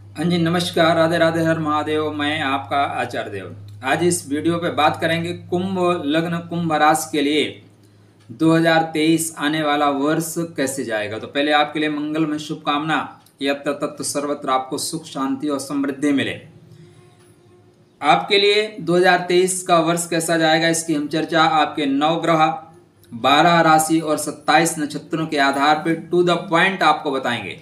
हाँ जी, नमस्कार, राधे राधे, हर महादेव। मैं आपका आचार्य देव। आज इस वीडियो पे बात करेंगे कुंभ लग्न कुंभ राशि के लिए 2023 आने वाला वर्ष कैसे जाएगा। तो पहले आपके लिए मंगलमय शुभकामना, यत्र तत्र सर्वत्र आपको सुख शांति और समृद्धि मिले। आपके लिए 2023 का वर्ष कैसा जाएगा इसकी हम चर्चा आपके 9 ग्रह, 12 राशि और 27 नक्षत्रों के आधार पर टू द पॉइंट आपको बताएंगे।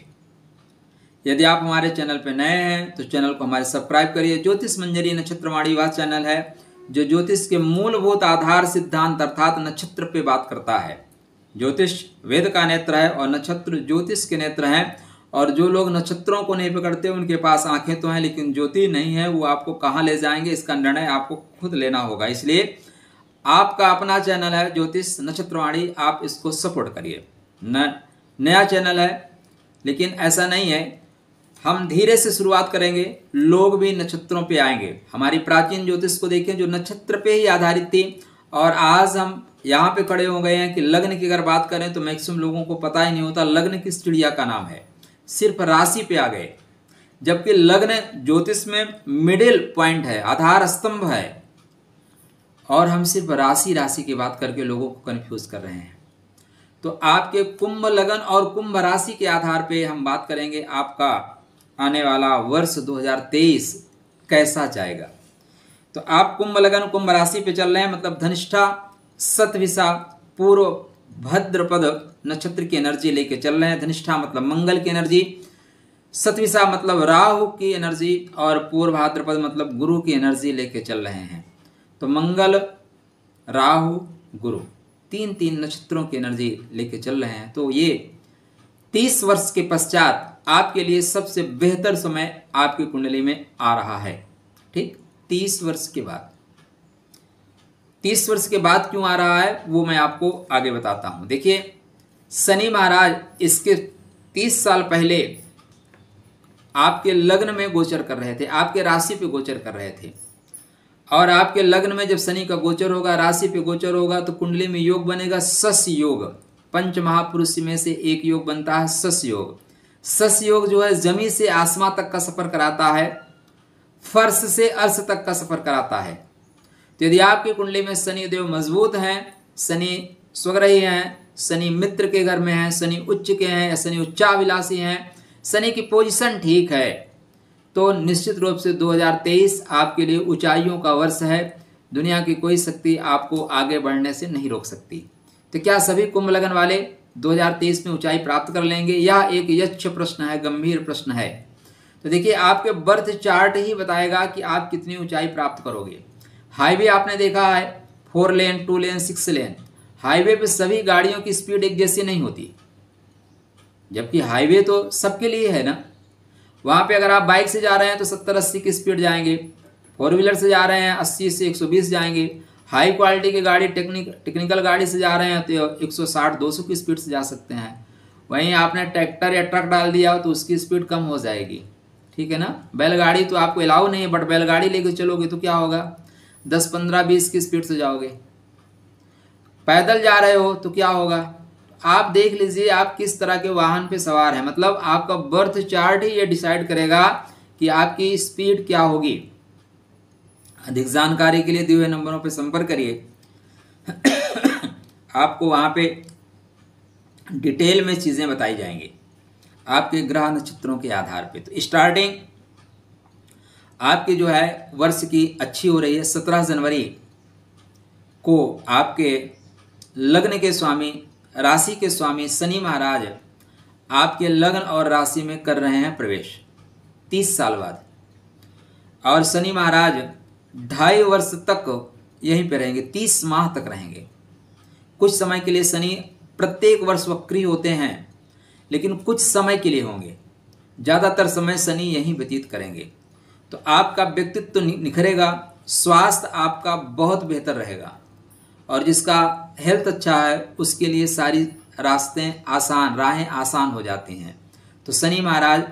यदि आप हमारे चैनल पर नए हैं तो चैनल को हमारे सब्सक्राइब करिए। ज्योतिष मंजरी नक्षत्रवाणी वह चैनल है जो ज्योतिष के मूलभूत आधार सिद्धांत अर्थात नक्षत्र पे बात करता है। ज्योतिष वेद का नेत्र है और नक्षत्र ज्योतिष के नेत्र हैं। और जो लोग नक्षत्रों को नहीं पकड़ते उनके पास आंखें तो हैं लेकिन ज्योति नहीं है, वो आपको कहाँ ले जाएंगे इसका निर्णय आपको खुद लेना होगा। इसलिए आपका अपना चैनल है ज्योतिष नक्षत्रवाणी, आप इसको सपोर्ट करिए। नया चैनल है लेकिन ऐसा नहीं है, हम धीरे से शुरुआत करेंगे, लोग भी नक्षत्रों पे आएंगे। हमारी प्राचीन ज्योतिष को देखें जो नक्षत्र पे ही आधारित थी, और आज हम यहाँ पे खड़े हो गए हैं कि लग्न की अगर बात करें तो मैक्सिमम लोगों को पता ही नहीं होता लग्न किस चिड़िया का नाम है, सिर्फ राशि पे आ गए। जबकि लग्न ज्योतिष में मिडिल पॉइंट है, आधार स्तंभ है, और हम सिर्फ राशि की बात करके लोगों को कंफ्यूज कर रहे हैं। तो आपके कुंभ लगन और कुंभ राशि के आधार पे हम बात करेंगे आपका आने वाला वर्ष 2023 कैसा जाएगा। तो आप कुंभ लगन कुंभ राशि पे चल रहे हैं, मतलब धनिष्ठा, शतभिषा, पूर्व भद्रपद नक्षत्र की एनर्जी लेके चल रहे हैं। धनिष्ठा मतलब मंगल की एनर्जी, शतभिषा मतलब राहु की एनर्जी, और पूर्व भाद्रपद मतलब गुरु की एनर्जी लेके चल रहे हैं। तो मंगल, राहु, गुरु तीन नक्षत्रों की एनर्जी लेके चल रहे हैं। तो ये 30 वर्ष के पश्चात आपके लिए सबसे बेहतर समय आपकी कुंडली में आ रहा है। ठीक, 30 वर्ष के बाद। 30 वर्ष के बाद क्यों आ रहा है वो मैं आपको आगे बताता हूं। देखिए, शनि महाराज इसके 30 साल पहले आपके लग्न में गोचर कर रहे थे, आपके राशि पे गोचर कर रहे थे। और आपके लग्न में जब शनि का गोचर होगा, राशि पे गोचर होगा, तो कुंडली में योग बनेगा शश योग। पंच महापुरुष में से एक योग बनता है शश योग। शश योग जो है जमीन से आसमां तक का सफर कराता है, फर्श से अर्श तक का सफर कराता है। तो यदि आपकी कुंडली में शनि देव मजबूत हैं, शनि स्वग्रही हैं, शनि मित्र के घर में हैं, शनि उच्च के हैं, शनि उच्चाभिलाषी हैं, शनि की पोजीशन ठीक है, तो निश्चित रूप से 2023 आपके लिए ऊंचाइयों का वर्ष है। दुनिया की कोई शक्ति आपको आगे बढ़ने से नहीं रोक सकती। तो क्या सभी कुंभ लगन वाले 2023 में ऊंचाई प्राप्त कर लेंगे? यह एक यक्ष प्रश्न है, गंभीर प्रश्न है। तो देखिए, आपके बर्थ चार्ट ही बताएगा कि आप कितनी ऊंचाई प्राप्त करोगे। हाईवे आपने देखा है, 4 लेन, 2 लेन, 6 लेन। हाईवे पे सभी गाड़ियों की स्पीड एक जैसी नहीं होती, जबकि हाईवे तो सबके लिए है ना। वहाँ पे अगर आप बाइक से जा रहे हैं तो 70-80 की स्पीड जाएंगे, 4 व्हीलर से जा रहे हैं 80 से 120 जाएंगे, हाई क्वालिटी की गाड़ी टेक्निकल गाड़ी से जा रहे हैं तो 160-200 की स्पीड से जा सकते हैं। वहीं आपने ट्रैक्टर या ट्रक डाल दिया तो उसकी स्पीड कम हो जाएगी, ठीक है ना। बैलगाड़ी तो आपको अलाउ नहीं है, बट बैलगाड़ी लेके चलोगे तो क्या होगा, 10, 15, 20 की स्पीड से जाओगे। पैदल जा रहे हो तो क्या होगा, आप देख लीजिए आप किस तरह के वाहन पे सवार हैं। मतलब आपका बर्थ चार्ट ही ये डिसाइड करेगा कि आपकी स्पीड क्या होगी। अधिक जानकारी के लिए दिए हुए नंबरों पर संपर्क करिए। आपको वहां पे डिटेल में चीजें बताई जाएंगी आपके ग्रह नक्षत्रों के आधार पे। तो स्टार्टिंग आपकी जो है वर्ष की अच्छी हो रही है। 17 जनवरी को आपके लग्न के स्वामी, राशि के स्वामी शनि महाराज आपके लग्न और राशि में कर रहे हैं प्रवेश 30 साल बाद। और शनि महाराज 2.5 वर्ष तक यहीं पे रहेंगे, 30 माह तक रहेंगे। कुछ समय के लिए शनि प्रत्येक वर्ष वक्री होते हैं, लेकिन कुछ समय के लिए होंगे, ज़्यादातर समय शनि यहीं व्यतीत करेंगे। तो आपका व्यक्तित्व निखरेगा, स्वास्थ्य आपका बहुत बेहतर रहेगा, और जिसका हेल्थ अच्छा है उसके लिए सारी राहें आसान हो जाती हैं। तो शनि महाराज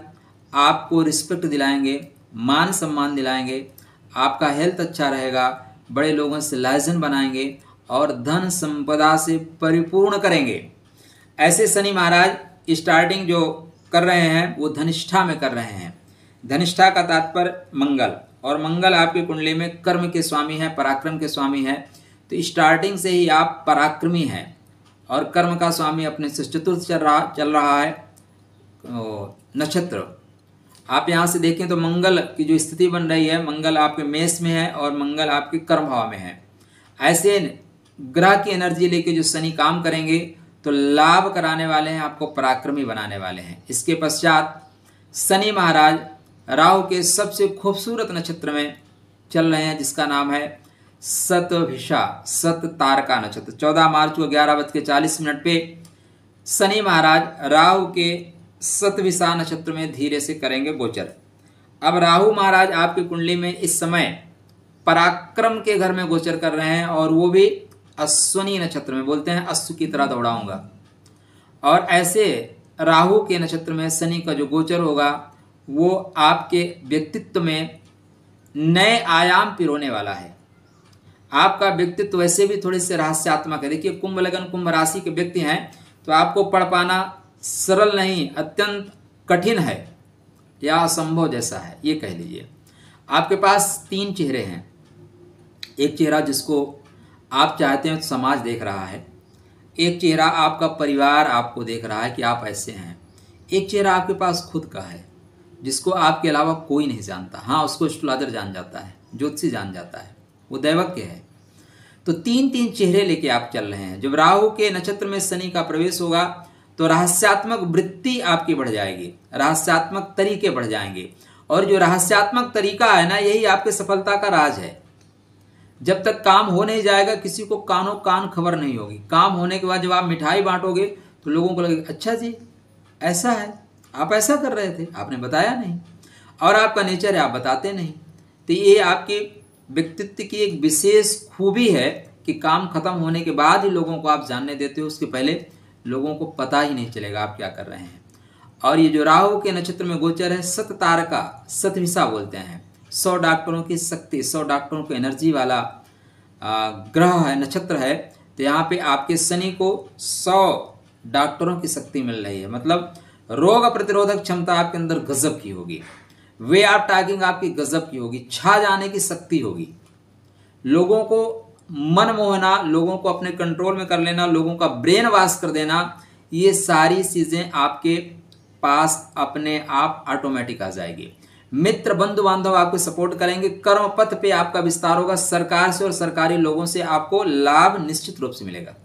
आपको रिस्पेक्ट दिलाएंगे, मान सम्मान दिलाएंगे, आपका हेल्थ अच्छा रहेगा, बड़े लोगों से लायजन बनाएंगे और धन संपदा से परिपूर्ण करेंगे। ऐसे शनि महाराज स्टार्टिंग जो कर रहे हैं वो धनिष्ठा में कर रहे हैं, धनिष्ठा का तात्पर्य मंगल, और मंगल आपकी कुंडली में कर्म के स्वामी है, पराक्रम के स्वामी है। तो स्टार्टिंग से ही आप पराक्रमी हैं, और कर्म का स्वामी अपने से चतुर्थ चल रहा है नक्षत्र। आप यहाँ से देखें तो मंगल की जो स्थिति बन रही है, मंगल आपके मेष में है और मंगल आपके कर्म भाव में है। ऐसे ग्रह की एनर्जी लेके जो शनि काम करेंगे तो लाभ कराने वाले हैं, आपको पराक्रमी बनाने वाले हैं। इसके पश्चात शनि महाराज राहु के सबसे खूबसूरत नक्षत्र में चल रहे हैं, जिसका नाम है शतभिषा, शत तारका नक्षत्र। 14 मार्च को 11:40 पे शनि महाराज राहु के शतभिषा नक्षत्र में धीरे से करेंगे गोचर। अब राहु महाराज आपकी कुंडली में इस समय पराक्रम के घर में गोचर कर रहे हैं, और वो भी अश्वनी नक्षत्र में। बोलते हैं अश्व की तरह दौड़ाऊंगा। और ऐसे राहु के नक्षत्र में शनि का जो गोचर होगा वो आपके व्यक्तित्व में नए आयाम पिरोने वाला है। आपका व्यक्तित्व वैसे भी थोड़े से रहस्यात्मक है। देखिए, कुंभ लगन कुंभ राशि के व्यक्ति हैं तो आपको पढ़ पाना सरल नहीं, अत्यंत कठिन है या असंभव जैसा है, ये कह लीजिए। आपके पास 3 चेहरे हैं। एक चेहरा जिसको आप चाहते हैं तो समाज देख रहा है, एक चेहरा आपका परिवार आपको देख रहा है कि आप ऐसे हैं, एक चेहरा आपके पास खुद का है जिसको आपके अलावा कोई नहीं जानता। हाँ, उसको एस्ट्रोलॉजर जान जाता है, ज्योतिषी जान जाता है, वो दैवज्ञ है। तो 3 चेहरे लेके आप चल रहे हैं। जब राहु के नक्षत्र में शनि का प्रवेश होगा तो रहस्यात्मक वृत्ति आपकी बढ़ जाएगी, रहस्यात्मक तरीके बढ़ जाएंगे। और जो रहस्यात्मक तरीका है ना, यही आपके सफलता का राज है। जब तक काम हो नहीं जाएगा किसी को कानों कान खबर नहीं होगी। काम होने के बाद जब आप मिठाई बांटोगे तो लोगों को लगेगा अच्छा जी ऐसा है, आप ऐसा कर रहे थे, आपने बताया नहीं। और आपका नेचर है, आप बताते नहीं। तो ये आपके व्यक्तित्व की एक विशेष खूबी है कि काम खत्म होने के बाद ही लोगों को आप जानने देते हो, उसके पहले लोगों को पता ही नहीं चलेगा आप क्या कर रहे हैं। और ये जो राहु के नक्षत्र में गोचर है, शत तारका, शतभिषा बोलते हैं। 100 डॉक्टरों की शक्ति, 100 डॉक्टरों की एनर्जी वाला ग्रह है, नक्षत्र है। तो यहाँ पे आपके शनि को 100 डॉक्टरों की शक्ति मिल रही है। मतलब रोग प्रतिरोधक क्षमता आपके अंदर गजब की होगी, वे ऑफ टॉकिंग आपकी गजब की होगी, छा जाने की शक्ति होगी, लोगों को मन मोहना, लोगों को अपने कंट्रोल में कर लेना, लोगों का ब्रेन वॉश कर देना, ये सारी चीजें आपके पास अपने आप ऑटोमेटिक आ जाएगी। मित्र बंधु बांधव आपको सपोर्ट करेंगे। कर्म पथ पे आपका विस्तार होगा। सरकार से और सरकारी लोगों से आपको लाभ निश्चित रूप से मिलेगा।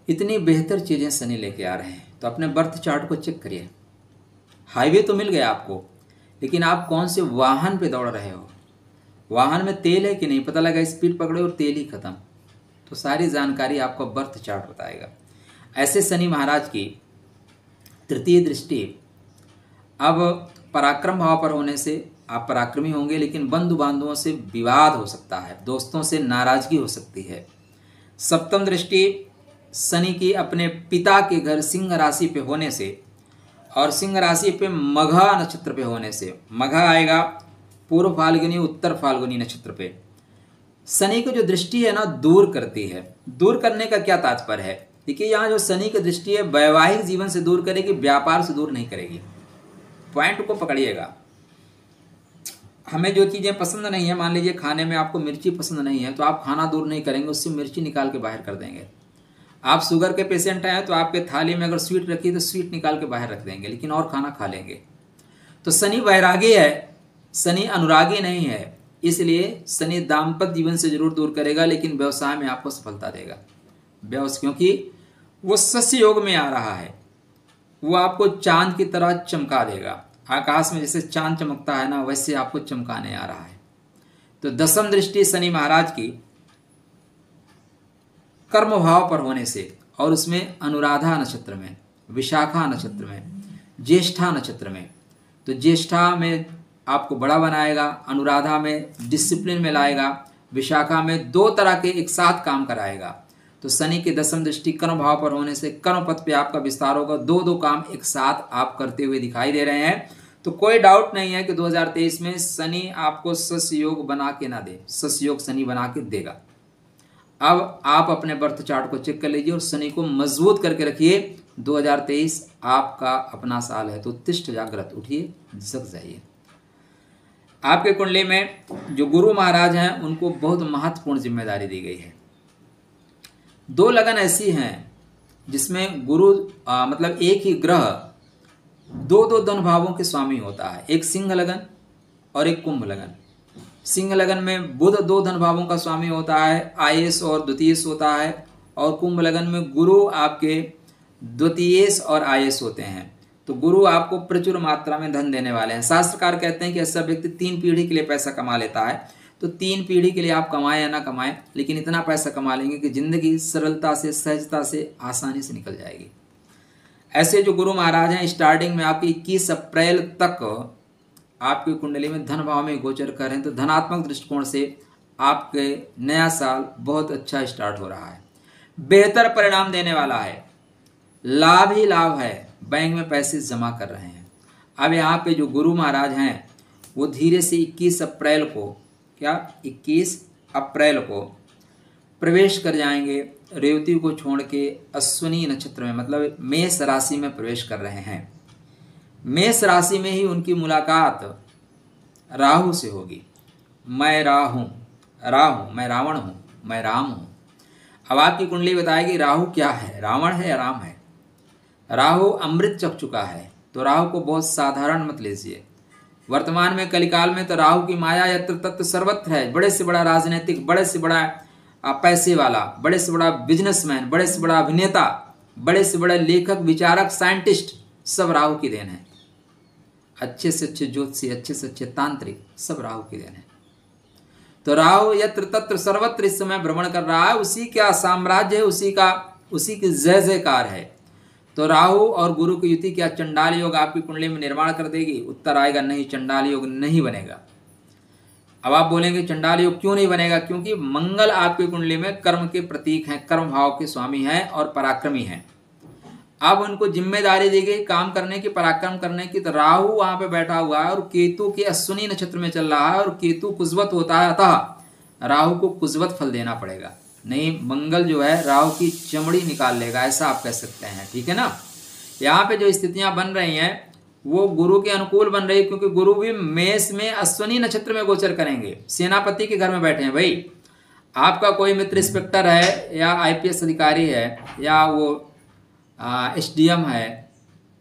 इतनी बेहतर चीजें शनि लेके आ रहे हैं, तो अपने बर्थ चार्ट को चेक करिए। हाईवे तो मिल गया आपको, लेकिन आप कौन से वाहन पे दौड़ रहे हो, वाहन में तेल है कि नहीं पता लगा, स्पीड पकड़े और तेल ही खत्म। तो सारी जानकारी आपको बर्थ चार्ट बताएगा। ऐसे शनि महाराज की तृतीय दृष्टि अब पराक्रम भाव पर होने से आप पराक्रमी होंगे, लेकिन बंधु बांधवों से विवाद हो सकता है, दोस्तों से नाराजगी हो सकती है। सप्तम दृष्टि शनि की अपने पिता के घर सिंह राशि पे होने से और सिंह राशि पे मघा नक्षत्र पे होने से, मघा आएगा पूर्व फाल्गुनी उत्तर फाल्गुनी नक्षत्र पे, शनि की जो दृष्टि है ना दूर करती है। दूर करने का क्या तात्पर्य है? देखिए, यहाँ जो शनि की दृष्टि है वैवाहिक जीवन से दूर करेगी, व्यापार से दूर नहीं करेगी। पॉइंट को पकड़िएगा। हमें जो चीज़ें पसंद नहीं है, मान लीजिए खाने में आपको मिर्ची पसंद नहीं है, तो आप खाना दूर नहीं करेंगे, उससे मिर्ची निकाल के बाहर कर देंगे। आप शुगर के पेशेंट हैं तो आपके थाली में अगर स्वीट रखी तो स्वीट निकाल के बाहर रख देंगे, लेकिन और खाना खा लेंगे। तो शनि वैरागी है, शनि अनुरागी नहीं है, इसलिए शनि दाम्पत्य जीवन से जरूर दूर करेगा, लेकिन व्यवसाय में आपको सफलता देगा। क्योंकि वो शस्य योग में आ रहा है, वो आपको चांद की तरह चमका देगा। आकाश में जैसे चांद चमकता है ना, वैसे आपको चमकाने आ रहा है। तो दसम दृष्टि शनि महाराज की कर्म भाव पर होने से और उसमें अनुराधा नक्षत्र में, विशाखा नक्षत्र में, ज्येष्ठा नक्षत्र में, तो ज्येष्ठा में आपको बड़ा बनाएगा, अनुराधा में डिसिप्लिन में लाएगा, विशाखा में 2 तरह के एक साथ काम कराएगा। तो शनि की दसम दृष्टि कर्म भाव पर होने से कर्म पथ पे आपका विस्तार होगा। 2 काम एक साथ आप करते हुए दिखाई दे रहे हैं। तो कोई डाउट नहीं है कि 2023 में शनि आपको शस्य योग बना के ना दे, शस्य योग शनि बना के देगा। अब आप अपने बर्थ चार्ट को चेक कर लीजिए और शनि को मजबूत करके रखिए 2023 आपका अपना साल है। तो उत्तिष्ठ जागृत, उठिए जग जाइए। आपके कुंडली में जो गुरु महाराज हैं उनको बहुत महत्वपूर्ण जिम्मेदारी दी गई है। 2 लगन ऐसी हैं जिसमें गुरु मतलब एक ही ग्रह 2 धन भावों के स्वामी होता है, एक सिंह लगन और एक कुंभ लगन। सिंह लगन में बुध 2 धन भावों का स्वामी होता है, आयेश और द्वितीयेश होता है, और कुंभ लगन में गुरु आपके द्वितीयेश और आयेश होते हैं। तो गुरु आपको प्रचुर मात्रा में धन देने वाले हैं। शास्त्रकार कहते हैं कि ऐसा व्यक्ति 3 पीढ़ी के लिए पैसा कमा लेता है। तो 3 पीढ़ी के लिए आप कमाएं या ना कमाएं, लेकिन इतना पैसा कमा लेंगे कि जिंदगी सरलता से, सहजता से, आसानी से निकल जाएगी। ऐसे जो गुरु महाराज हैं स्टार्टिंग में आपकी 21 अप्रैल तक आपकी कुंडली में धन भाव में गोचर कर रहे हैं। तो धनात्मक दृष्टिकोण से आपके नया साल बहुत अच्छा स्टार्ट हो रहा है, बेहतर परिणाम देने वाला है, लाभ ही लाभ है, बैंक में पैसे जमा कर रहे हैं। अब यहाँ पे जो गुरु महाराज हैं वो धीरे से 21 अप्रैल को, क्या 21 अप्रैल को प्रवेश कर जाएंगे, रेवती को छोड़ के अश्विनी नक्षत्र में, मतलब मेष राशि में प्रवेश कर रहे हैं। मेष राशि में ही उनकी मुलाकात राहु से होगी। मैं राहु, मैं रावण हूँ, मैं राम हूँ। अब आपकी कुंडली बताएगी राहु क्या है, रावण है या राम है। राहु अमृत चख चुका है, तो राहु को बहुत साधारण मत लीजिए। वर्तमान में कलिकाल में तो राहु की माया यत्र तत्र सर्वत्र है। बड़े से बड़ा राजनीतिक, बड़े से बड़ा पैसे वाला, बड़े से बड़ा बिजनेसमैन, बड़े से बड़ा अभिनेता, बड़े से बड़े लेखक, विचारक, साइंटिस्ट, सब राहु की देन है। अच्छे से अच्छे ज्योतिषी, अच्छे से अच्छे तांत्रिक, सब राहु की देन है। तो राहु यत्र तत्र सर्वत्र इस समय भ्रमण कर रहा है, उसी का साम्राज्य है, उसी की जय जयकार है। तो राहु और गुरु की युति क्या चंडाल योग आपकी कुंडली में निर्माण कर देगी। उत्तर आएगा नहीं, चंडाल योग नहीं बनेगा। अब आप बोलेंगे चंडाल योग क्यों नहीं बनेगा, क्योंकि मंगल आपकी कुंडली में कर्म के प्रतीक हैं, कर्म भाव के स्वामी हैं और पराक्रमी हैं। अब उनको जिम्मेदारी दी गई काम करने की, पराक्रम करने की। तो राहु वहां पे बैठा हुआ है और केतु के अश्विनी नक्षत्र में चल रहा है, और केतु कुजवत होता है, अतः राहु को कुजवत फल देना पड़ेगा। नहीं, मंगल जो है राहु की चमड़ी निकाल लेगा, ऐसा आप कह सकते हैं, ठीक है ना। यहाँ पे जो स्थितियां बन रही हैं वो गुरु के अनुकूल बन रही है, क्योंकि गुरु भी मेष में अश्विनी नक्षत्र में गोचर करेंगे। सेनापति के घर में बैठे हैं भाई। आपका कोई मित्र इंस्पेक्टर है या आईपीएस अधिकारी है या वो एसडीएम है,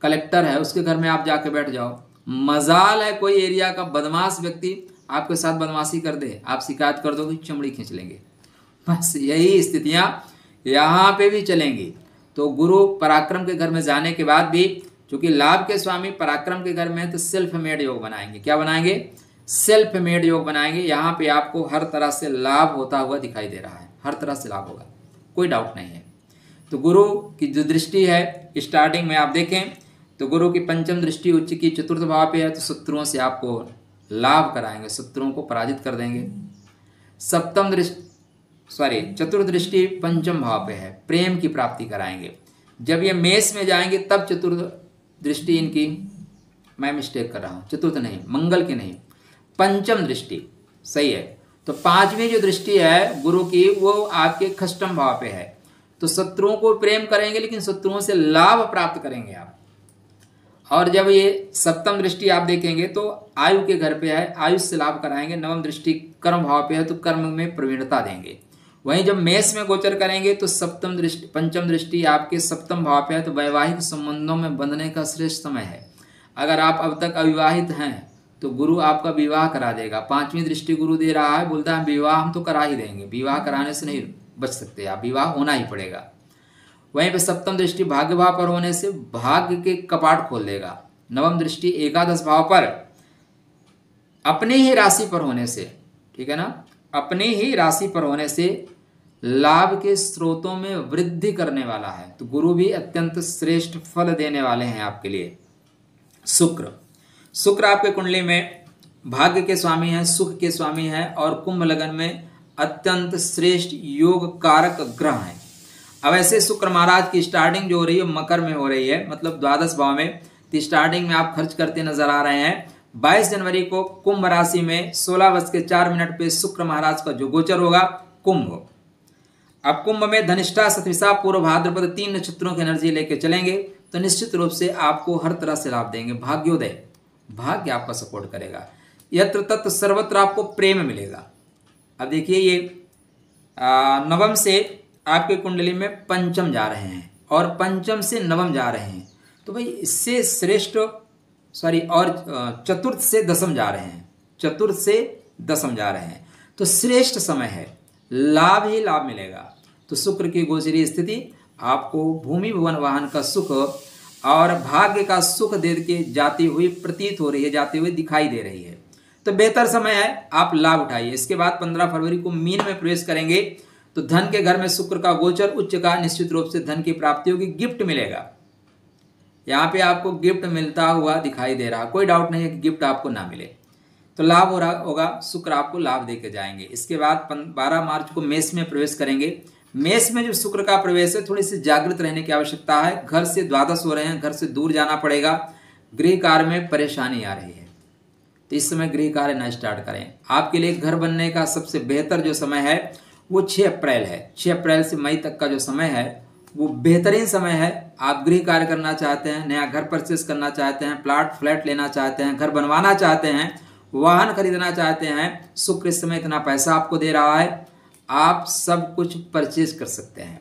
कलेक्टर है, उसके घर में आप जाके बैठ जाओ। मजाल है कोई एरिया का बदमाश व्यक्ति आपके साथ बदमाशी कर दे, आप शिकायत कर दोगे, चमड़ी खींच लेंगे। बस यही स्थितियां यहाँ पे भी चलेंगी। तो गुरु पराक्रम के घर में जाने के बाद भी, चूंकि लाभ के स्वामी पराक्रम के घर में है, तो सेल्फ मेड योग बनाएंगे। क्या बनाएंगे? सेल्फ मेड योग बनाएंगे। यहाँ पे आपको हर तरह से लाभ होता हुआ दिखाई दे रहा है, हर तरह से लाभ होगा, कोई डाउट नहीं है। तो गुरु की जो दृष्टि है स्टार्टिंग में आप देखें तो गुरु की पंचम दृष्टि उच्च की चतुर्थ भाव पे है, तो शत्रुओं से आपको लाभ कराएंगे, शत्रुओं को पराजित कर देंगे। चतुर्थ दृष्टि पंचम भाव पे है, प्रेम की प्राप्ति कराएंगे। जब ये मेष में जाएंगे तब चतुर्थ दृष्टि इनकी, मैं मिस्टेक कर रहा हूँ, चतुर्थ नहीं, मंगल की नहीं, पंचम दृष्टि सही है। तो पांचवी जो दृष्टि है गुरु की वो आपके खष्टम भाव पे है। तो शत्रुओं को प्रेम करेंगे, लेकिन शत्रुओं से लाभ प्राप्त करेंगे आप। और जब ये सप्तम दृष्टि आप देखेंगे तो आयु के घर पे है, आयुष से लाभ कराएंगे। नवम दृष्टि कर्म भाव पे है, तो कर्म में प्रवीणता देंगे। वहीं जब मेष में गोचर करेंगे तो पंचम दृष्टि आपके सप्तम भाव पे है, तो वैवाहिक संबंधों में बंधने का श्रेष्ठ समय है। अगर आप अब तक अविवाहित हैं तो गुरु आपका विवाह करा देगा। पांचवी दृष्टि गुरु दे रहा है, बोलता है विवाह हम तो करा ही देंगे, विवाह कराने से नहीं बच सकते आप, विवाह होना ही पड़ेगा। वहीं पे सप्तम दृष्टि भाग्य भाव पर होने से भाग्य के कपाट खोल देगा। नवम दृष्टि एकादश भाव पर अपनी ही राशि पर होने से, ठीक है ना, अपनी ही राशि पर होने से लाभ के स्रोतों में वृद्धि करने वाला है। तो गुरु भी अत्यंत श्रेष्ठ फल देने वाले हैं आपके लिए। शुक्र आपके कुंडली में भाग्य के स्वामी हैं, सुख के स्वामी हैं, और कुंभ लगन में अत्यंत श्रेष्ठ योग कारक ग्रह हैं। अब ऐसे शुक्र महाराज की स्टार्टिंग जो हो रही है मकर में हो रही है, मतलब द्वादश भाव में। तो स्टार्टिंग में आप खर्च करते नजर आ रहे हैं। 22 जनवरी को कुंभ राशि में 16:04 पे शुक्र महाराज का जो गोचर होगा कुंभ। अब कुंभ में धनिष्ठा, शतभिषा, पूर्व भाद्रपद 3 नक्षत्रों की एनर्जी लेके चलेंगे तो निश्चित रूप से आपको हर तरह से लाभ देंगे। भाग्योदय, भाग्य आपका सपोर्ट करेगा। यत्र तत्र सर्वत्र आपको प्रेम मिलेगा। अब देखिए ये नवम से आपके कुंडली में पंचम जा रहे हैं और पंचम से नवम जा रहे हैं, तो भाई इससे श्रेष्ठ और चतुर्थ से दसम जा रहे हैं, चतुर्थ से दसम जा रहे हैं, तो श्रेष्ठ समय है, लाभ ही लाभ मिलेगा। तो शुक्र की गोचरी स्थिति आपको भूमि भवन वाहन का सुख और भाग्य का सुख दे के जाती हुई प्रतीत हो रही है, जाती हुई दिखाई दे रही है। तो बेहतर समय है, आप लाभ उठाइए। इसके बाद 15 फरवरी को मीन में प्रवेश करेंगे तो धन के घर में शुक्र का गोचर उच्च का, निश्चित रूप से धन की प्राप्ति होगी, गिफ्ट मिलेगा। यहाँ पे आपको गिफ्ट मिलता हुआ दिखाई दे रहा, कोई डाउट नहीं है कि गिफ्ट आपको ना मिले, तो लाभ हो रहा होगा, शुक्र आपको लाभ देके जाएंगे। इसके बाद 12 मार्च को मेष में प्रवेश करेंगे। मेष में जो शुक्र का प्रवेश है, थोड़ी सी जागृत रहने की आवश्यकता है। घर से द्वादश हो रहे हैं, घर से दूर जाना पड़ेगा, गृह कार्य में परेशानी आ रही है, तो इस समय गृह कार्य न स्टार्ट करें। आपके लिए घर बनने का सबसे बेहतर जो समय है वो 6 अप्रैल है। 6 अप्रैल से मई तक का जो समय है वो बेहतरीन समय है। आप गृह कार्य करना चाहते हैं, नया घर परचेस करना चाहते हैं, प्लाट फ्लैट लेना चाहते हैं, घर बनवाना चाहते हैं, वाहन खरीदना चाहते हैं, शुक्र इस समय इतना पैसा आपको दे रहा है, आप सब कुछ परचेज कर सकते हैं।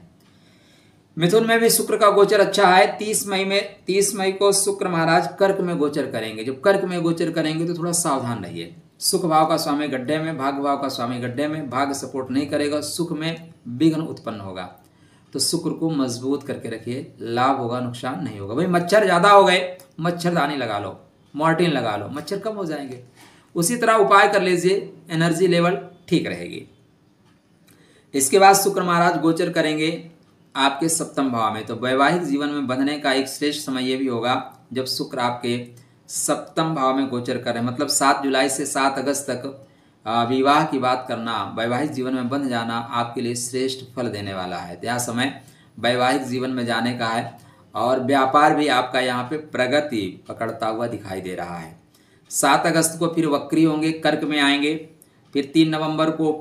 मिथुन में भी शुक्र का गोचर अच्छा है। 30 मई को शुक्र महाराज कर्क में गोचर करेंगे। जब कर्क में गोचर करेंगे तो थोड़ा सावधान रहिए। सुख भाव का स्वामी गड्ढे में, भाग्य भाव का स्वामी गड्ढे में, भाग्य सपोर्ट नहीं करेगा, सुख में विघ्न उत्पन्न होगा। तो शुक्र को मजबूत करके रखिए, लाभ होगा, नुकसान नहीं होगा। भाई मच्छर ज्यादा हो गए, मच्छरदानी लगा लो, मॉर्टिन लगा लो, मच्छर कम हो जाएंगे। उसी तरह उपाय कर लीजिए, एनर्जी लेवल ठीक रहेगी। इसके बाद शुक्र महाराज गोचर करेंगे आपके सप्तम भाव में, तो वैवाहिक जीवन में बंधने का एक श्रेष्ठ समय ये भी होगा जब शुक्र आपके सप्तम भाव में गोचर कर रहे हैं। मतलब 7 जुलाई से 7 अगस्त तक विवाह की बात करना, वैवाहिक जीवन में बंध जाना आपके लिए श्रेष्ठ फल देने वाला है। यह समय वैवाहिक जीवन में जाने का है और व्यापार भी आपका यहाँ पे प्रगति पकड़ता हुआ दिखाई दे रहा है। 7 अगस्त को फिर वक्री होंगे, कर्क में आएंगे, फिर 3 नवंबर को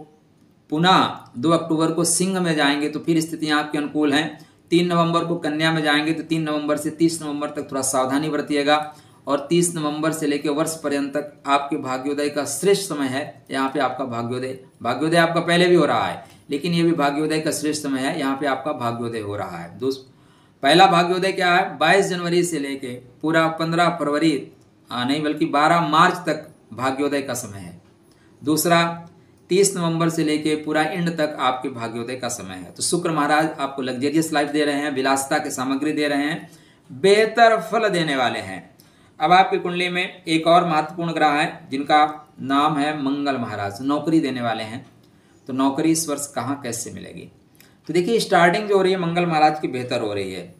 पुनः 2 अक्टूबर को सिंह में जाएंगे, तो फिर स्थितियां आपके अनुकूल हैं। 3 नवंबर को कन्या में जाएंगे, तो 3 नवंबर से 30 नवंबर तक थोड़ा सावधानी बरतिएगा और 30 नवंबर से लेकर वर्ष पर्यंत तक आपके भाग्योदय का श्रेष्ठ समय है। यहाँ पे आपका भाग्योदय आपका पहले भी हो रहा है, लेकिन ये भी भाग्योदय का श्रेष्ठ समय है। यहाँ पे आपका भाग्योदय हो रहा है। पहला भाग्योदय क्या है, 22 जनवरी से लेके पूरा 15 फरवरी नहीं बल्कि 12 मार्च तक भाग्योदय का समय है। दूसरा 30 नवंबर से लेके पूरा एंड तक आपके भाग्योदय का समय है। तो शुक्र महाराज आपको लग्जरियस लाइफ दे रहे हैं, विलासिता की सामग्री दे रहे हैं, बेहतर फल देने वाले हैं। अब आपकी कुंडली में एक और महत्वपूर्ण ग्रह है जिनका नाम है मंगल महाराज, नौकरी देने वाले हैं। तो नौकरी इस वर्ष कहाँ कैसे मिलेगी, तो देखिए स्टार्टिंग जो हो रही है मंगल महाराज की बेहतर हो रही है।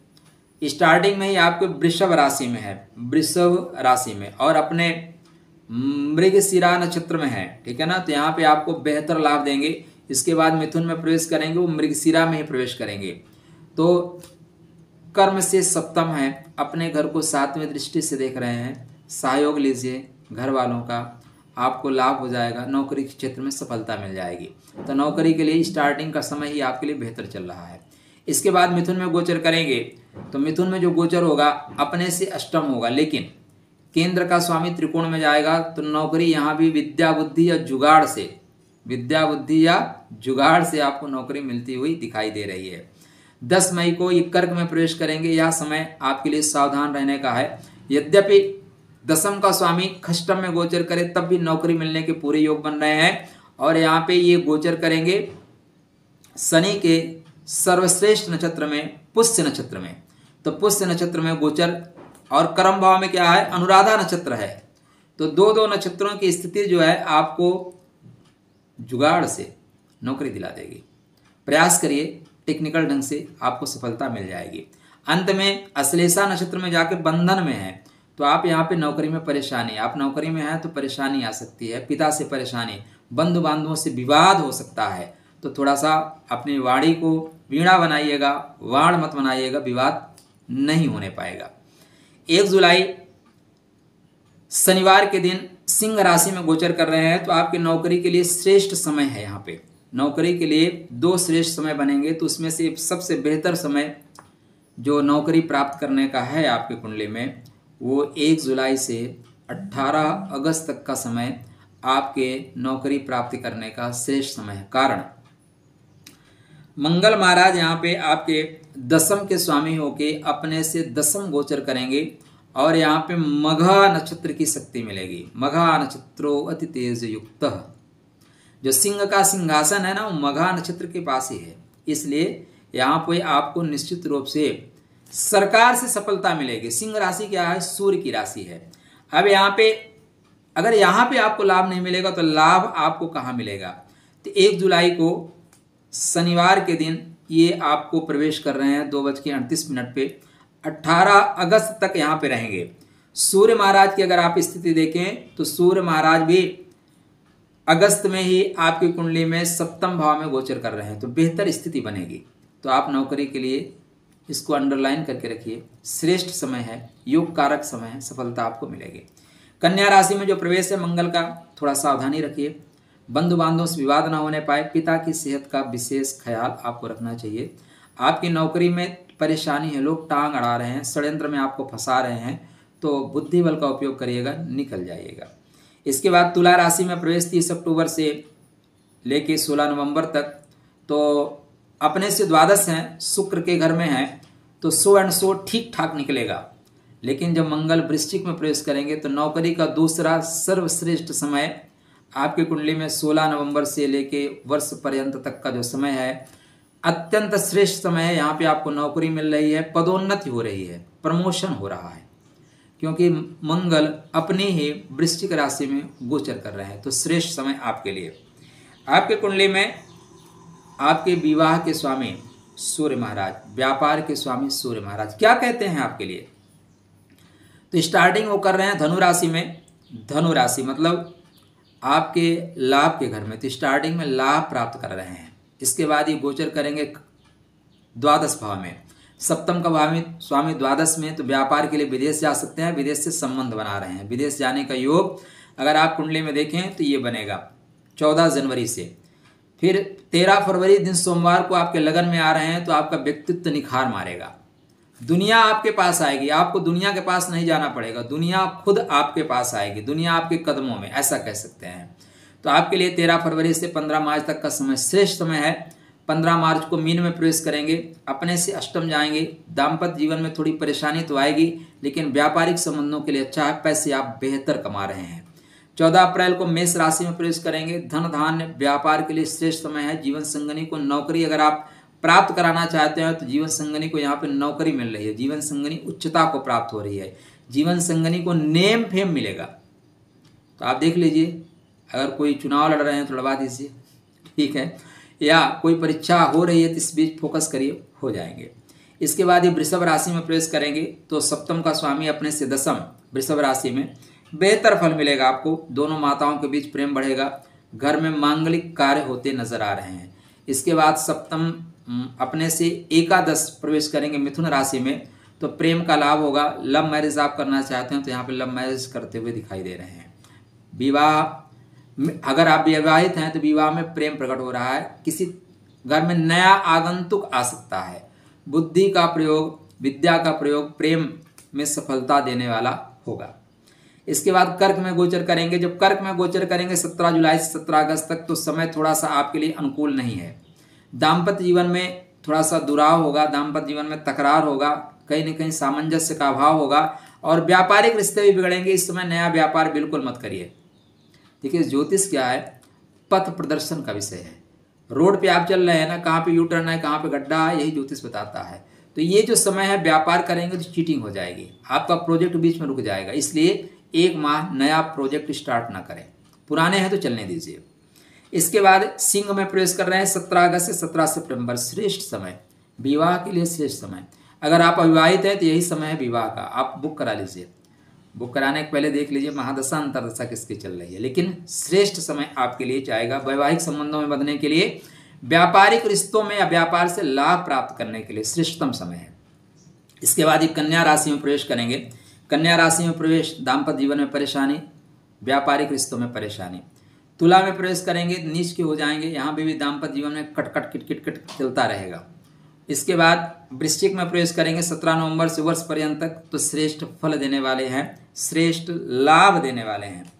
स्टार्टिंग में ही आपको वृषभ राशि में है, वृषभ राशि में और अपने मृगशिरा नक्षत्र में है, ठीक है ना। तो यहाँ पे आपको बेहतर लाभ देंगे। इसके बाद मिथुन में प्रवेश करेंगे, वो मृगशिरा में ही प्रवेश करेंगे। तो कर्म से सप्तम है, अपने घर को 7वें दृष्टि से देख रहे हैं, सहयोग लीजिए घर वालों का, आपको लाभ हो जाएगा, नौकरी के क्षेत्र में सफलता मिल जाएगी। तो नौकरी के लिए स्टार्टिंग का समय ही आपके लिए बेहतर चल रहा है। इसके बाद मिथुन में गोचर करेंगे, तो मिथुन में जो गोचर होगा अपने से अष्टम होगा, लेकिन केंद्र का स्वामी त्रिकोण में जाएगा। तो नौकरी यहाँ भी विद्या बुद्धि या जुगाड़ से आपको नौकरी मिलती हुई दिखाई दे रही है। 10 मई को ये कर्क में प्रवेश करेंगे। यह समय आपके लिए सावधान रहने का है। यद्यपि दसम का स्वामी खष्टम में गोचर करे तब भी नौकरी मिलने के पूरे योग बन रहे हैं। और यहाँ पे ये गोचर करेंगे शनि के सर्वश्रेष्ठ नक्षत्र में, पुष्य नक्षत्र में। तो पुष्य नक्षत्र में गोचर और कर्म भाव में क्या है, अनुराधा नक्षत्र है। तो दो नक्षत्रों की स्थिति जो है आपको जुगाड़ से नौकरी दिला देगी। प्रयास करिए, टेक्निकल ढंग से आपको सफलता मिल जाएगी। अंत में अश्लेषा नक्षत्र में जाके बंधन में है, तो आप यहाँ पे नौकरी में परेशानी, आप नौकरी में हैं तो परेशानी आ सकती है, पिता से परेशानी, बंधु बांधवों से विवाद हो सकता है। तो थोड़ा सा अपनी वाणी को वीणा बनाइएगा, वाण मत बनाइएगा, विवाद नहीं होने पाएगा। 1 जुलाई शनिवार के दिन सिंह राशि में गोचर कर रहे हैं, तो आपकी नौकरी के लिए श्रेष्ठ समय है। यहाँ पे नौकरी के लिए 2 श्रेष्ठ समय बनेंगे, तो उसमें से सबसे बेहतर समय जो नौकरी प्राप्त करने का है आपकी कुंडली में, वो 1 जुलाई से 18 अगस्त तक का समय आपके नौकरी प्राप्ति करने का श्रेष्ठ समय है। कारण मंगल महाराज यहाँ पे आपके दशम के स्वामी होके अपने से दशम गोचर करेंगे और यहाँ पे मघा नक्षत्र की शक्ति मिलेगी। मघा नक्षत्रो अति तेज युक्त, जो सिंह का सिंहासन है ना, वो मघा नक्षत्र के पास ही है। इसलिए यहाँ पे आपको निश्चित रूप से सरकार से सफलता मिलेगी। सिंह राशि क्या है? सूर्य की राशि है। अब यहाँ पे अगर यहाँ पे आपको लाभ नहीं मिलेगा तो लाभ आपको कहाँ मिलेगा? तो 1 जुलाई को शनिवार के दिन ये आपको प्रवेश कर रहे हैं 2:38 पे। 18 अगस्त तक यहाँ पे रहेंगे। सूर्य महाराज की अगर आप स्थिति देखें तो सूर्य महाराज भी अगस्त में ही आपकी कुंडली में 7वें भाव में गोचर कर रहे हैं, तो बेहतर स्थिति बनेगी। तो आप नौकरी के लिए इसको अंडरलाइन करके रखिए, श्रेष्ठ समय है, योग कारक समय है, सफलता आपको मिलेगी। कन्या राशि में जो प्रवेश है मंगल का, थोड़ा सावधानी रखिए, बंधु बांधवों से विवाद ना होने पाए, पिता की सेहत का विशेष ख्याल आपको रखना चाहिए। आपकी नौकरी में परेशानी है, लोग टांग अड़ा रहे हैं, षड्यंत्र में आपको फंसा रहे हैं, तो बुद्धि बल का उपयोग करिएगा, निकल जाइएगा। इसके बाद तुला राशि में प्रवेश 30 अक्टूबर से लेके 16 नवंबर तक, तो अपने से द्वादश हैं, शुक्र के घर में है, तो 100 एंड 100 ठीक ठाक निकलेगा। लेकिन जब मंगल वृश्चिक में प्रवेश करेंगे तो नौकरी का दूसरा सर्वश्रेष्ठ समय आपकी कुंडली में 16 नवंबर से लेके वर्ष पर्यंत तक का जो समय है, अत्यंत श्रेष्ठ समय है। यहाँ पे आपको नौकरी मिल रही है, पदोन्नति हो रही है, प्रमोशन हो रहा है, क्योंकि मंगल अपनी ही वृश्चिक राशि में गोचर कर रहे हैं। तो श्रेष्ठ समय आपके लिए। आपके कुंडली में आपके विवाह के स्वामी सूर्य महाराज, व्यापार के स्वामी सूर्य महाराज क्या कहते हैं आपके लिए? तो स्टार्टिंग वो कर रहे हैं धनु राशि में। धनु राशि मतलब आपके लाभ के घर में, तो स्टार्टिंग में लाभ प्राप्त कर रहे हैं। इसके बाद ये गोचर करेंगे द्वादश भाव में, 7वें का भाव में स्वामी द्वादश में, तो व्यापार के लिए विदेश जा सकते हैं, विदेश से संबंध बना रहे हैं। विदेश जाने का योग अगर आप कुंडली में देखें तो ये बनेगा 14 जनवरी से। फिर 13 फरवरी दिन सोमवार को आपके लगन में आ रहे हैं, तो आपका व्यक्तित्व निखार मारेगा, दुनिया आपके पास आएगी, आपको दुनिया के पास नहीं जाना पड़ेगा, दुनिया खुद आपके पास आएगी, दुनिया आपके कदमों में, ऐसा कह सकते हैं। तो आपके लिए 13 फरवरी से 15 मार्च तक का समय श्रेष्ठ समय है। 15 मार्च को मीन में प्रवेश करेंगे, अपने से अष्टम जाएंगे। दाम्पत्य जीवन में थोड़ी परेशानी तो आएगी, लेकिन व्यापारिक संबंधों के लिए अच्छा है, पैसे आप बेहतर कमा रहे हैं। 14 अप्रैल को मेष राशि में प्रवेश करेंगे। धन धान्य व्यापार के लिए श्रेष्ठ समय है। जीवन संगनी को नौकरी अगर आप प्राप्त कराना चाहते हैं तो जीवन संगनी को यहाँ पे नौकरी मिल रही है, जीवन संगनी उच्चता को प्राप्त हो रही है, जीवन संगनी को नेम फेम मिलेगा। तो आप देख लीजिए, अगर कोई चुनाव लड़ रहे हैं तो लड़वा दीजिए, ठीक है, या कोई परीक्षा हो रही है तो इस बीच फोकस करिए, हो जाएंगे। इसके बाद ये वृषभ राशि में प्रवेश करेंगे, तो 7वें का स्वामी अपने से दशम वृषभ राशि में, बेहतर फल मिलेगा आपको। दोनों माताओं के बीच प्रेम बढ़ेगा, घर में मांगलिक कार्य होते नजर आ रहे हैं। इसके बाद 7वें अपने से एकादश प्रवेश करेंगे मिथुन राशि में, तो प्रेम का लाभ होगा। लव मैरिज आप करना चाहते हैं तो यहाँ पे लव मैरिज करते हुए दिखाई दे रहे हैं। विवाह, अगर आप विवाहित हैं तो विवाह में प्रेम प्रकट हो रहा है। किसी घर में नया आगंतुक आ सकता है। बुद्धि का प्रयोग, विद्या का प्रयोग प्रेम में सफलता देने वाला होगा। इसके बाद कर्क में गोचर करेंगे। जब कर्क में गोचर करेंगे 17 जुलाई से 17 अगस्त तक, तो समय थोड़ा सा आपके लिए अनुकूल नहीं है। दाम्पत्य जीवन में थोड़ा सा दुराव होगा, दाम्पत्य जीवन में तकरार होगा, कहीं न कहीं सामंजस्य का अभाव होगा, और व्यापारिक रिश्ते भी बिगड़ेंगे। इस समय नया व्यापार बिल्कुल मत करिए। देखिए, ज्योतिष क्या है? पथ प्रदर्शन का विषय है। रोड पे आप चल रहे हैं ना, कहाँ पे यू टर्न है, कहाँ पे गड्ढा है, यही ज्योतिष बताता है। तो ये जो समय है, व्यापार करेंगे तो चीटिंग हो जाएगी, आपका प्रोजेक्ट बीच में रुक जाएगा। इसलिए 1 माह नया प्रोजेक्ट स्टार्ट ना करें, पुराने हैं तो चलने दीजिए। इसके बाद सिंह में प्रवेश कर रहे हैं 17 अगस्त से 17 सितंबर, श्रेष्ठ समय, विवाह के लिए श्रेष्ठ समय। अगर आप अविवाहित हैं तो यही समय है विवाह का, आप बुक करा लीजिए। बुक कराने के पहले देख लीजिए महादशा अंतरदशा किसकी चल रही है, लेकिन श्रेष्ठ समय आपके लिए जाएगा वैवाहिक संबंधों में बंधने के लिए, व्यापारिक रिश्तों में या व्यापार से लाभ प्राप्त करने के लिए श्रेष्ठतम समय है। इसके बाद ये कन्या राशि में प्रवेश करेंगे। कन्या राशि में प्रवेश, दाम्पत्य जीवन में परेशानी, व्यापारिक रिश्तों में परेशानी। तुला में प्रवेश करेंगे नीच के हो जाएंगे, यहाँ पे भी दाम्पत्य जीवन में कटकट किटकिट किट चलता रहेगा। इसके बाद वृश्चिक में प्रवेश करेंगे 17 नवंबर से वर्ष पर्यंत तक, तो श्रेष्ठ फल देने वाले हैं, श्रेष्ठ लाभ देने वाले हैं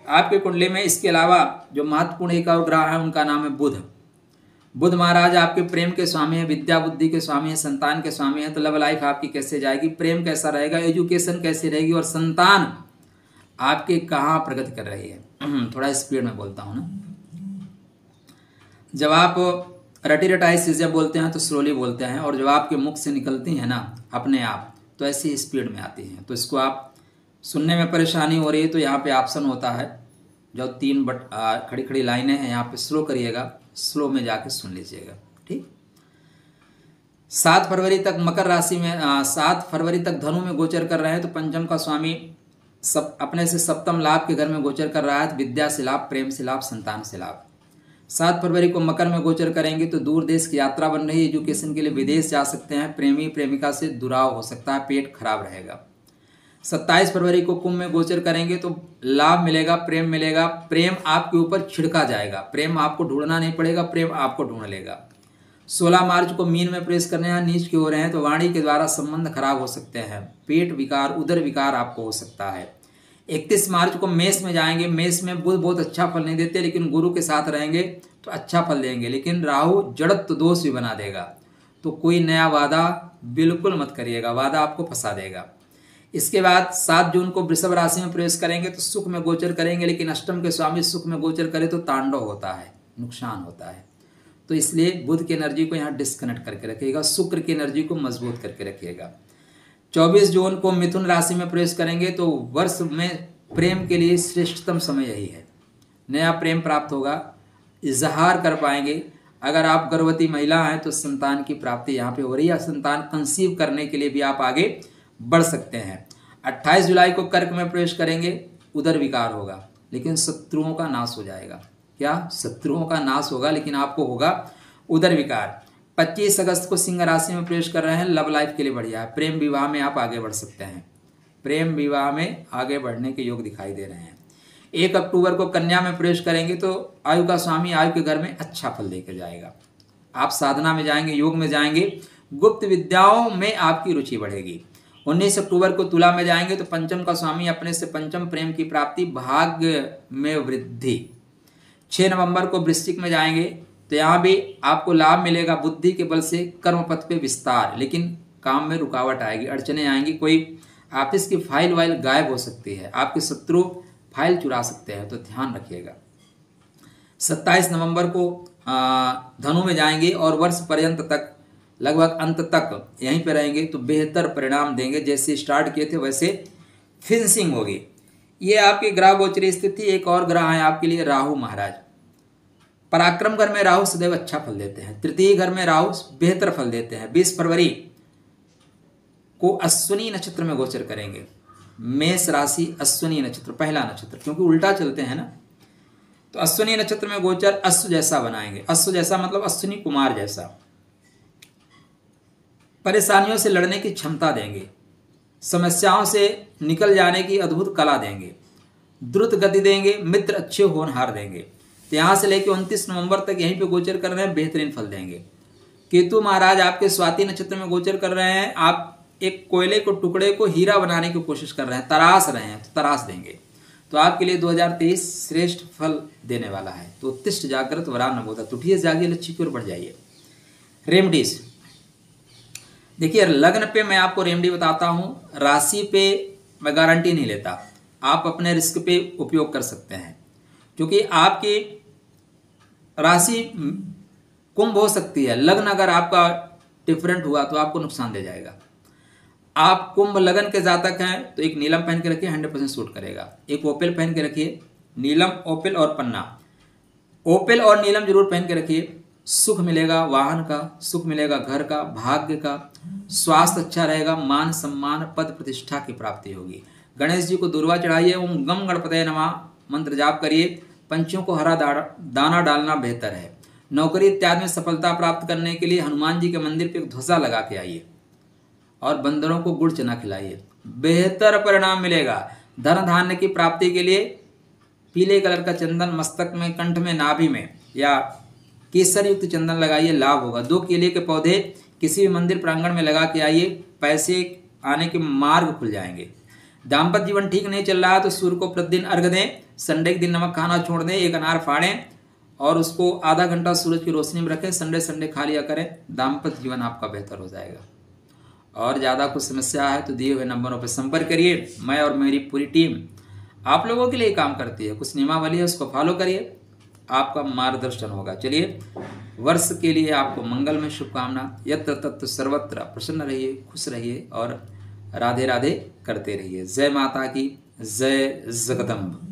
आपके कुंडली में। इसके अलावा जो महत्वपूर्ण एक और ग्रह है उनका नाम है बुध। बुध महाराज आपके प्रेम के स्वामी है, विद्या बुद्धि के स्वामी है, संतान के स्वामी है। तो लव लाइफ आपकी कैसे जाएगी, प्रेम कैसा रहेगा, एजुकेशन कैसी रहेगी, और संतान आपके कहाँ प्रगति कर रही है। थोड़ा स्पीड में बोलता हूँ ना, जब आप रटी रटाई चीजें बोलते हैं तो स्लोली बोलते हैं, और जब आपके मुख से निकलती हैं ना अपने आप तो ऐसी स्पीड में आती हैं। तो इसको आप सुनने में परेशानी हो रही है तो यहाँ पे ऑप्शन होता है, जो 3 खड़ी खड़ी लाइनें हैं यहाँ पे स्लो करिएगा, स्लो में जाके सुन लीजिएगा, ठीक। 7 फरवरी तक मकर राशि में 7 फरवरी तक धनु में गोचर कर रहे हैं, तो पंचम का स्वामी अपने से सप्तम लाभ के घर में गोचर कर रहा है, तो विद्या से लाभ, प्रेम से लाभ, संतान से लाभ। 7 फरवरी को मकर में गोचर करेंगे तो दूर देश की यात्रा बन रही है, एजुकेशन के लिए विदेश जा सकते हैं, प्रेमी प्रेमिका से दुराव हो सकता है, पेट खराब रहेगा। 27 फरवरी को कुंभ में गोचर करेंगे तो लाभ मिलेगा, प्रेम मिलेगा, प्रेम आपके ऊपर छिड़का जाएगा, प्रेम आपको ढूंढना नहीं पड़ेगा, प्रेम आपको ढूंढ लेगा। 16 मार्च को मीन में प्रवेश करने हैं, नीच के हो रहे हैं, तो वाणी के द्वारा संबंध खराब हो सकते हैं, पेट विकार, उदर विकार आपको हो सकता है। 31 मार्च को मेष में जाएंगे, मेष में बुध बहुत अच्छा फल नहीं देते, लेकिन गुरु के साथ रहेंगे तो अच्छा फल देंगे, लेकिन राहु जड़त्व दोष भी बना देगा, तो कोई नया वादा बिल्कुल मत करिएगा, वादा आपको फंसा देगा। इसके बाद 7 जून को वृषभ राशि में प्रवेश करेंगे तो सुख में गोचर करेंगे, लेकिन अष्टम के स्वामी सुख में गोचर करे तो तांडव होता है, नुकसान होता है। तो इसलिए बुध की एनर्जी को यहाँ डिस्कनेक्ट करके रखिएगा, शुक्र की एनर्जी को मजबूत करके रखिएगा। 24 जून को मिथुन राशि में प्रवेश करेंगे तो वर्ष में प्रेम के लिए श्रेष्ठतम समय यही है, नया प्रेम प्राप्त होगा, इजहार कर पाएंगे। अगर आप गर्भवती महिला हैं तो संतान की प्राप्ति यहाँ पे हो रही है, संतान कंसीव करने के लिए भी आप आगे बढ़ सकते हैं। 28 जुलाई को कर्क में प्रवेश करेंगे, उदर विकार होगा, लेकिन शत्रुओं का नाश हो जाएगा। क्या? शत्रुओं का नाश होगा, लेकिन आपको होगा उदर विकार। 25 अगस्त को सिंह राशि में प्रवेश कर रहे हैं, लव लाइफ के लिए बढ़िया है, प्रेम विवाह में आप आगे बढ़ सकते हैं, प्रेम विवाह में आगे बढ़ने के योग दिखाई दे रहे हैं। 1 अक्टूबर को कन्या में प्रवेश करेंगे तो आयु का स्वामी आयु के घर में अच्छा फल देकर जाएगा, आप साधना में जाएंगे, योग में जाएंगे, गुप्त विद्याओं में आपकी रुचि बढ़ेगी। 19 अक्टूबर को तुला में जाएंगे तो पंचम का स्वामी अपने से पंचम, प्रेम की प्राप्ति, भाग्य में वृद्धि। 6 नवंबर को वृश्चिक में जाएंगे तो यहाँ भी आपको लाभ मिलेगा, बुद्धि के बल से कर्म पथ पे विस्तार, लेकिन काम में रुकावट आएगी, अड़चने आएंगी, कोई ऑफिस की फाइल वाइल गायब हो सकती है, आपके शत्रु फाइल चुरा सकते हैं, तो ध्यान रखिएगा। 27 नवंबर को धनु में जाएंगे और वर्ष पर्यंत तक, लगभग अंत तक यहीं पे रहेंगे, तो बेहतर परिणाम देंगे, जैसे स्टार्ट किए थे वैसे फिनिशिंग होगी। ये आपकी ग्रह गोचरी स्थिति। एक और ग्रह है आपके लिए राहु महाराज। पराक्रम घर में राहु सदैव अच्छा फल देते हैं, तृतीय घर में राहु बेहतर फल देते हैं। 20 फरवरी को अश्विनी नक्षत्र में गोचर करेंगे, मेष राशि अश्विनी नक्षत्र, पहला नक्षत्र, क्योंकि उल्टा चलते हैं ना, तो अश्विनी नक्षत्र में गोचर अश्व जैसा बनाएंगे। अश्व जैसा मतलब अश्विनी कुमार जैसा, परेशानियों से लड़ने की क्षमता देंगे, समस्याओं से निकल जाने की अद्भुत कला देंगे, द्रुत गति देंगे, मित्र अच्छे होनहार देंगे। तो यहाँ से लेकर 29 नवंबर तक यहीं पे गोचर कर रहे हैं, बेहतरीन फल देंगे। केतु महाराज आपके स्वाति नक्षत्र में गोचर कर रहे हैं, आप एक कोयले को टुकड़े को हीरा बनाने की कोशिश कर रहे हैं, तराश रहे हैं, तो तराश देंगे। तो आपके लिए 2023 श्रेष्ठ फल देने वाला है। तो उत्तिष्ठ जागृत वरान नवोदत, उठिए जागिए, लक्ष्य की ओर बढ़ जाइए। रेमडीज देखिए, लग्न पे मैं आपको रेमडी बताता हूँ, राशि पे मैं गारंटी नहीं लेता, आप अपने रिस्क पे उपयोग कर सकते हैं, क्योंकि आपकी राशि कुंभ हो सकती है, लग्न अगर आपका डिफरेंट हुआ तो आपको नुकसान दे जाएगा। आप कुंभ लगन के जातक हैं तो एक नीलम पहन के रखिए, 100% सूट करेगा। एक ओपेल पहन के रखिए, नीलम, ओपेल और पन्ना, ओपेल और नीलम जरूर पहन के रखिए। सुख मिलेगा, वाहन का सुख मिलेगा, घर का, भाग्य का, स्वास्थ्य अच्छा रहेगा, मान सम्मान पद प्रतिष्ठा की प्राप्ति होगी। गणेश जी को दुर्वा चढ़ाइए, ओम गम गणपतये नमः मंत्र जाप करिए। पंछियों को हरा दाना डालना बेहतर है। नौकरी इत्यादि में सफलता प्राप्त करने के लिए हनुमान जी के मंदिर पे एक ध्वजा लगा के आइए और बंदरों को गुड़ चना खिलाइए, बेहतर परिणाम मिलेगा। धन धान्य की प्राप्ति के लिए पीले कलर का चंदन मस्तक में, कंठ में, नाभि में या केसर युक्त चंदन लगाइए, लाभ होगा। 2 केले के पौधे किसी भी मंदिर प्रांगण में लगा के आइए, पैसे आने के मार्ग खुल जाएंगे। दाम्पत्य जीवन ठीक नहीं चल रहा है तो सूर्य को प्रतिदिन अर्घ दें। संडे के दिन नमक खाना छोड़ दें, 1 अनार फाड़ें और उसको आधा घंटा सूरज की रोशनी में रखें। संडे खा लिया करें, दाम्पत्य जीवन आपका बेहतर हो जाएगा। और ज़्यादा कुछ समस्या है तो दिए हुए नंबरों पर संपर्क करिए। मैं और मेरी पूरी टीम आप लोगों के लिए काम करती है। कुछ नियमावली है, उसको फॉलो करिए, आपका मार्गदर्शन होगा। चलिए, वर्ष के लिए आपको मंगल में शुभकामना। यत्र तत्र सर्वत्र प्रसन्न रहिए, खुश रहिए और राधे राधे करते रहिए। जय माता की, जय जगदम्ब।